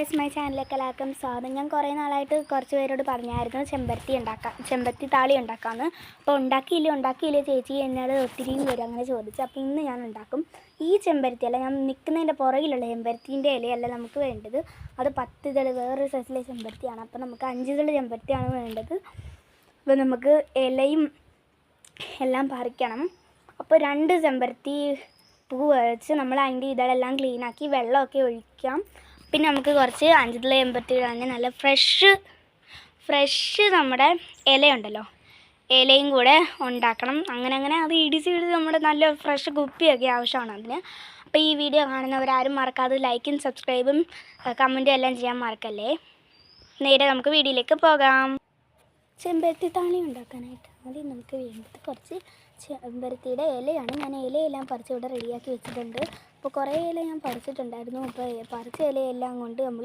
Guys, my ചാനലിലേക്ക് എല്ലാവർക്കും സ്വാഗതം. ഞാൻ കുറേ നാളായിട്ട് കുറച്ച് പേരോട് പറഞ്ഞായിരുന്നു ചെമ്പരത്തി താളി ഉണ്ടാക്കാമെന്ന്. അപ്പോൾ ഉണ്ടാക്കിയില്ലേ ചേച്ചി എന്നോട് ഒത്തിരിയും പേര് അങ്ങനെ ചോദിച്ചു. അപ്പോൾ ഇന്ന് ഞാൻ ഉണ്ടാക്കും. ഈ ചെമ്പരത്തി അല്ല, ഞാൻ നിൽക്കുന്നതിൻ്റെ പുറകിലുള്ള ചെമ്പരത്തിൻ്റെ ഇലയല്ല നമുക്ക് വേണ്ടത്. അത് 10 ഇതൾ വേറൊരു സൈസിലെ ചെമ്പരത്തിയാണ്. അപ്പോൾ നമുക്ക് 5 ഇതൾ ചെമ്പരത്തിയാണ് വേണ്ടത്. അപ്പോൾ നമുക്ക് ഇലയും എല്ലാം പറിക്കണം. അപ്പോൾ 2 ചെമ്പരത്തി പൂ വെച്ച് നമ്മൾ അതിൻ്റെ ഇതളെല്ലാം ക്ലീനാക്കി വെള്ളമൊക്കെ ഒഴിക്കാം. പിന്നെ നമുക്ക് കുറച്ച് 5 ഇതൾ ചെമ്പരത്തി തന്നെ നല്ല ഫ്രഷ് നമ്മുടെ ഇലയുണ്ടല്ലോ, ഇലയും കൂടെ ഉണ്ടാക്കണം. അങ്ങനെ അത് ഇടിച്ച് നമ്മുടെ നല്ല ഫ്രഷ് കുപ്പിയൊക്കെ ആവശ്യമാണ് അതിന്. അപ്പോൾ ഈ വീഡിയോ കാണുന്നവരാരും മറക്കാതെ ലൈക്കും സബ്സ്ക്രൈബും കമൻറ്റും എല്ലാം ചെയ്യാൻ മറക്കല്ലേ. നേരെ നമുക്ക് വീഡിയോയിലേക്ക് പോകാം. ചെമ്പരത്തി താളി ഉണ്ടാക്കാനായിട്ട് ആദ്യം നമുക്ക് വേണ്ടത് കുറച്ച് ചെമ്പരത്തിയുടെ ഇലയാണ്. ഞാൻ ഇലയെല്ലാം പറിച്ച് ഇവിടെ റെഡിയാക്കി വെച്ചിട്ടുണ്ട്. അപ്പോൾ കുറേ ഇല ഞാൻ പറിച്ചിട്ടുണ്ടായിരുന്നു. അപ്പോൾ പറിച്ച ഇലയെല്ലാം കൊണ്ട് നമ്മൾ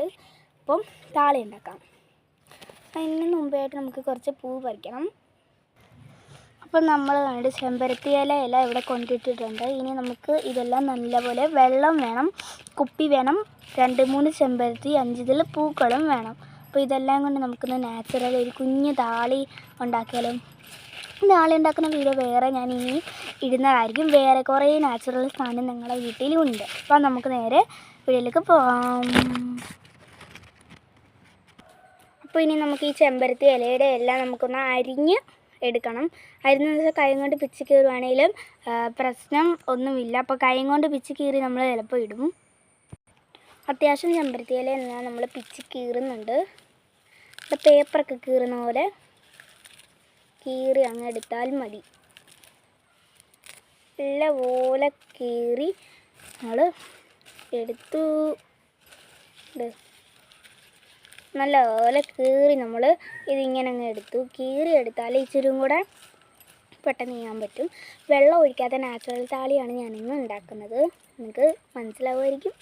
ഇപ്പം താളി ഉണ്ടാക്കാം. അതിന് മുമ്പായിട്ട് നമുക്ക് കുറച്ച് പൂ പറിക്കണം. അപ്പം നമ്മൾ കണ്ട് ചെമ്പരത്തി ഇല ഇവിടെ കൊണ്ടിട്ടിട്ടുണ്ട്. ഇനി നമുക്ക് ഇതെല്ലാം നല്ലപോലെ വെള്ളം വേണം, കുപ്പി വേണം, 2-3 ചെമ്പരത്തി, 5 ഇതൾ പൂക്കളും വേണം. അപ്പോൾ ഇതെല്ലാം കൊണ്ട് നമുക്കൊന്ന് നാച്ചുറൽ ഒരു കുഞ്ഞ് താളി ഉണ്ടാക്കിയാലും. താളി ഉണ്ടാക്കുന്ന വീഡിയോ വേറെ ഞാൻ ഇനി ഇടുന്നതായിരിക്കും. വേറെ കുറേ നാച്ചുറൽ സാധനം ഞങ്ങളുടെ വീട്ടിലും ഉണ്ട്. അപ്പോൾ നമുക്ക് നേരെ വീഡിയോയിലേക്ക് പോകാം. അപ്പോൾ ഇനി നമുക്ക് ഈ ചെമ്പരത്തി ഇലയുടെ എല്ലാം നമുക്കൊന്ന് അരിഞ്ഞ് എടുക്കണം. അരിഞ്ഞെന്ന് വെച്ചാൽ കൈ കൊണ്ട് പിച്ചി കീറുവാണെങ്കിലും പ്രശ്നം ഒന്നുമില്ല. അപ്പോൾ കൈ കൊണ്ട് പിച്ചി കീറി നമ്മൾ ചിലപ്പോൾ ഇടും. അത്യാവശ്യം ചെമ്പരത്തി ഇല എല്ലാം നമ്മൾ പിച്ചി കീറുന്നുണ്ട്. പേപ്പറൊക്കെ കീറുന്ന പോലെ കീറി അങ്ങ് എടുത്താൽ മതി. നല്ലപോലെ കീറി നമ്മൾ എടുത്തു. നല്ലപോലെ കീറി നമ്മൾ ഇതിങ്ങനെ അങ്ങ് എടുത്തു. കീറി എടുത്താൽ ഇച്ചിരി കൂടെ പെട്ടെന്ന് ചെയ്യാൻ പറ്റും. വെള്ളം ഒഴിക്കാത്ത നാച്ചുറൽ താളിയാണ് ഞാനിന്ന് ഉണ്ടാക്കുന്നത്. നിങ്ങൾക്ക് മനസ്സിലാവുമായിരിക്കും.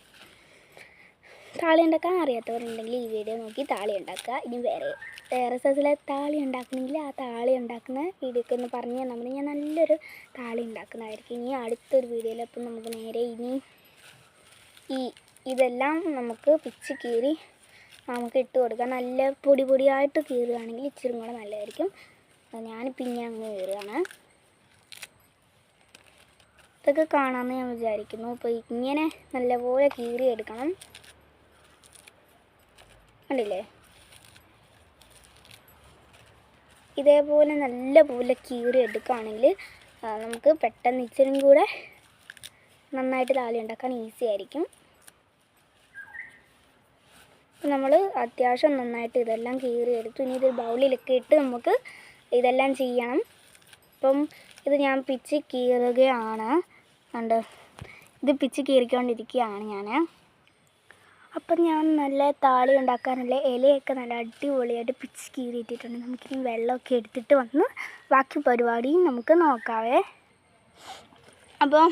താളി ഉണ്ടാക്കാൻ അറിയാത്തവരുണ്ടെങ്കിൽ ഈ വീഡിയോ നോക്കി താളി ഉണ്ടാക്കുക. ഇനി വേറെ സൈസിലെ താളി ഉണ്ടാക്കണമെങ്കിൽ ആ താളി ഉണ്ടാക്കുന്ന വീഡിയോക്ക് ഒന്ന് പറഞ്ഞു തന്നാൽ മതി. ഞാൻ നല്ലൊരു താളി ഉണ്ടാക്കുന്നതായിരിക്കും ഇനി അടുത്തൊരു വീഡിയോയിൽ. അപ്പം നമുക്ക് നേരെ ഇനി ഇതെല്ലാം നമുക്ക് പിച്ചി കീറി നമുക്ക് ഇട്ട് കൊടുക്കാം. നല്ല പൊടിയായിട്ട് കീറുകയാണെങ്കിൽ ഇച്ചിരി കൂടെ നല്ലതായിരിക്കും. ഞാനിപ്പോൾ ഇങ്ങനെ അങ്ങ് കീറുകയാണ്. ഇതൊക്കെ കാണാമെന്ന് ഞാൻ വിചാരിക്കുന്നു. അപ്പോൾ ഇങ്ങനെ നല്ലപോലെ കീറി എടുക്കണം. കണ്ടില്ലേ, ഇതേപോലെ നല്ലപോലെ കീറി എടുക്കുകയാണെങ്കിൽ നമുക്ക് പെട്ടെന്ന് ഇച്ചിരി കൂടെ നന്നായിട്ട് താളി ഉണ്ടാക്കാൻ ഈസി ആയിരിക്കും. നമ്മൾ അത്യാവശ്യം നന്നായിട്ട് ഇതെല്ലാം കീറി എടുത്തു. ഇനി ഇത് ബൗളിലൊക്കെ ഇട്ട് നമുക്ക് ഇതെല്ലാം ചെയ്യണം. അപ്പം ഇത് ഞാൻ പിച്ചി കീറുകയാണ്. കണ്ട് ഇത് പിച്ചി കീറിക്കൊണ്ടിരിക്കുകയാണ് ഞാൻ. അപ്പം ഞാൻ നല്ല താളി ഉണ്ടാക്കാനുള്ള ഇലയൊക്കെ നല്ല അടിപൊളിയായിട്ട് പിച്ചി കീറിയിട്ടിട്ടുണ്ട്. നമുക്കിനി വെള്ളമൊക്കെ എടുത്തിട്ട് വന്ന് ബാക്കി പരിപാടിയും നമുക്ക് നോക്കാവേ. അപ്പോൾ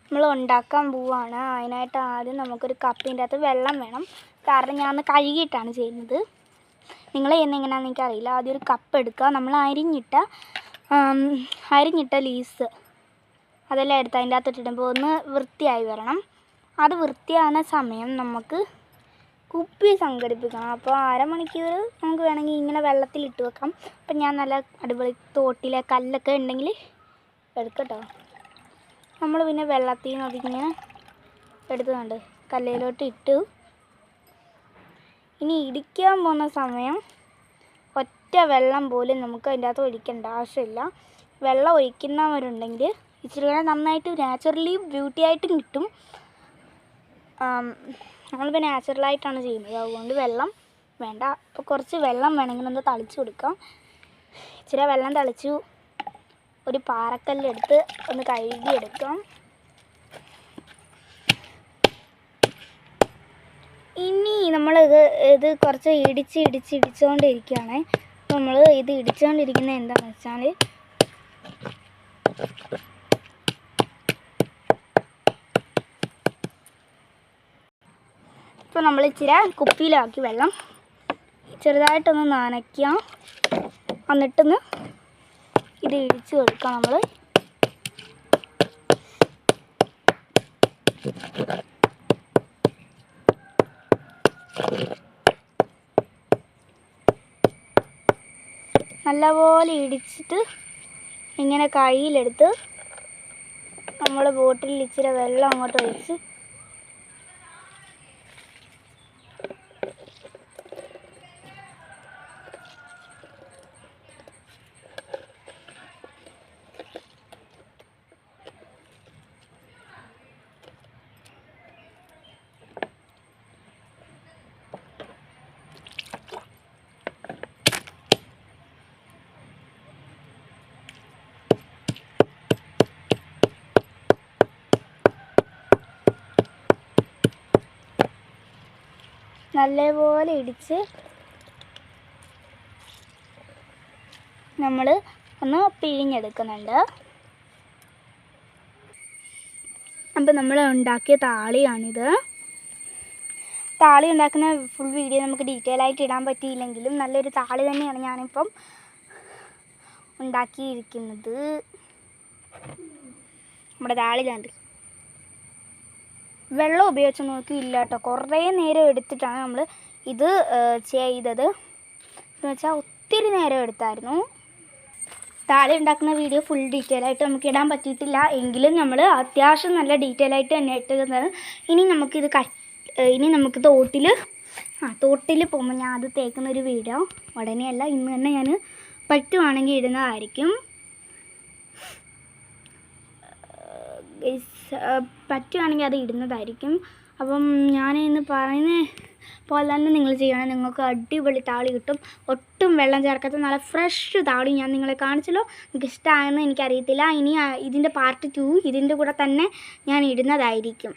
നമ്മൾ ഉണ്ടാക്കാൻ പോവുകയാണ്. അതിനായിട്ട് ആദ്യം നമുക്കൊരു കപ്പിൻ്റെ അകത്ത് വെള്ളം വേണം. കാരണം ഞാൻ കഴുകിയിട്ടാണ് ചെയ്യുന്നത്. നിങ്ങൾ എങ്ങനെയാണെന്ന് എനിക്കറിയില്ല. ആദ്യം ഒരു കപ്പ് എടുക്കുക. നമ്മൾ അരിഞ്ഞിട്ട ലീസ് അതെല്ലാം എടുത്ത് അതിൻ്റെ അകത്ത് ഇട്ടിടുമ്പോൾ ഒന്ന് വൃത്തിയായി വരണം. അത് വൃത്തിയാകുന്ന സമയം നമുക്ക് കുപ്പി സംഘടിപ്പിക്കണം. അപ്പോൾ അരമണിക്കൂർ നമുക്ക് വേണമെങ്കിൽ ഇങ്ങനെ വെള്ളത്തിലിട്ട് വെക്കാം. അപ്പം ഞാൻ നല്ല അടിപൊളി തോട്ടിലെ കല്ലൊക്കെ ഉണ്ടെങ്കിൽ എടുക്കട്ടോ. നമ്മൾ പിന്നെ വെള്ളത്തിൽ നിന്ന് അതിങ്ങനെ എടുത്തുകൊണ്ട് കല്ലിലോട്ട് ഇട്ടു. ഇനി ഇടിക്കാൻ പോകുന്ന സമയം ഒറ്റ വെള്ളം പോലും നമുക്ക് അതിൻ്റെ അകത്ത് ഒഴിക്കേണ്ട ആവശ്യമില്ല. വെള്ളം ഒഴിക്കുന്നവരുണ്ടെങ്കിൽ ഇച്ചിരി കൂടെ നന്നായിട്ട് നാച്ചുറലി ബ്യൂട്ടി ആയിട്ടും കിട്ടും. നമ്മളിപ്പോൾ നാച്ചുറലായിട്ടാണ് ചെയ്യുന്നത്, അതുകൊണ്ട് വെള്ളം വേണ്ട. അപ്പോൾ കുറച്ച് വെള്ളം വേണമെങ്കിൽ ഒന്ന് തളിച്ച് കൊടുക്കാം. ഇച്ചിരി വെള്ളം തളിച്ചു. ഒരു പാറക്കല്ലെടുത്ത് ഒന്ന് കഴുകിയെടുക്കാം. ഇനി ഇത് കുറച്ച് ഇടിച്ചുകൊണ്ടിരിക്കുകയാണ്. നമ്മൾ ഇത് ഇടിച്ചുകൊണ്ടിരിക്കുന്നത് എന്താണെന്ന് വെച്ചാൽ ഇപ്പോൾ നമ്മൾ ഇച്ചിരി കുപ്പിയിലാക്കി വെള്ളം ചെറുതായിട്ടൊന്ന് നനയ്ക്കാം. എന്നിട്ടൊന്ന് ഇത് ഇടിച്ച് കൊടുക്കാം. നമ്മൾ നല്ലപോലെ ഇടിച്ചിട്ട് ഇങ്ങനെ കയ്യിലെടുത്ത് നമ്മൾ ബോട്ടിലിൽ ഇച്ചിരി വെള്ളം അങ്ങോട്ട് ഒഴിച്ച് നല്ലപോലെ ഇടിച്ച് നമ്മൾ ഒന്ന് പിഴിഞ്ഞെടുക്കുന്നുണ്ട്. അപ്പോൾ നമ്മൾ ഉണ്ടാക്കിയ താളിയാണിത്. താളി ഉണ്ടാക്കുന്ന ഫുൾ വീഡിയോ നമുക്ക് ഡീറ്റെയിൽ ആയിട്ട് ഇടാൻ പറ്റിയില്ലെങ്കിലും നല്ലൊരു താളി തന്നെയാണ് ഞാനിപ്പം ഉണ്ടാക്കിയിരിക്കുന്നത്. നമ്മുടെ താളി കണ്ട് വെള്ളം ഉപയോഗിച്ച് നോക്കിയില്ല കേട്ടോ. കുറേ നേരം എടുത്തിട്ടാണ് നമ്മൾ ഇത് ചെയ്തത്. എന്ന് വെച്ചാൽ ഒത്തിരി നേരം എടുത്തായിരുന്നു. താളി ഉണ്ടാക്കുന്ന വീഡിയോ ഫുൾ ഡീറ്റെയിൽ ആയിട്ട് നമുക്ക് ഇടാൻ പറ്റിയിട്ടില്ല. എങ്കിലും നമ്മൾ അത്യാവശ്യം നല്ല ഡീറ്റെയിൽ ആയിട്ട് തന്നെ ഇട്ടുന്നത്. ഇനി നമുക്ക് തോട്ടിൽ പോകുമ്പോൾ ഞാൻ അത് തേക്കുന്നൊരു വീഡിയോ ഉടനെയല്ല, ഇന്ന് തന്നെ ഞാൻ പറ്റുവാണെങ്കിൽ ഇടുന്നതായിരിക്കും. പറ്റുവാണെങ്കിൽ അത് ഇടുന്നതായിരിക്കും. അപ്പം ഞാൻ ഇന്ന് പറയുന്ന പോലെ തന്നെ നിങ്ങൾ ചെയ്യണം. നിങ്ങൾക്ക് അടിപൊളി താളി കിട്ടും. ഒട്ടും വെള്ളം ചേർക്കാത്ത നല്ല ഫ്രഷ് താളി ഞാൻ നിങ്ങളെ കാണിച്ചല്ലോ. നിങ്ങൾക്ക് ഇഷ്ടമായെന്ന് എനിക്കറിയത്തില്ല. ഇനി ഇതിൻ്റെ പാർട്ട് 2 ഇതിൻ്റെ കൂടെ തന്നെ ഞാൻ ഇടുന്നതായിരിക്കും.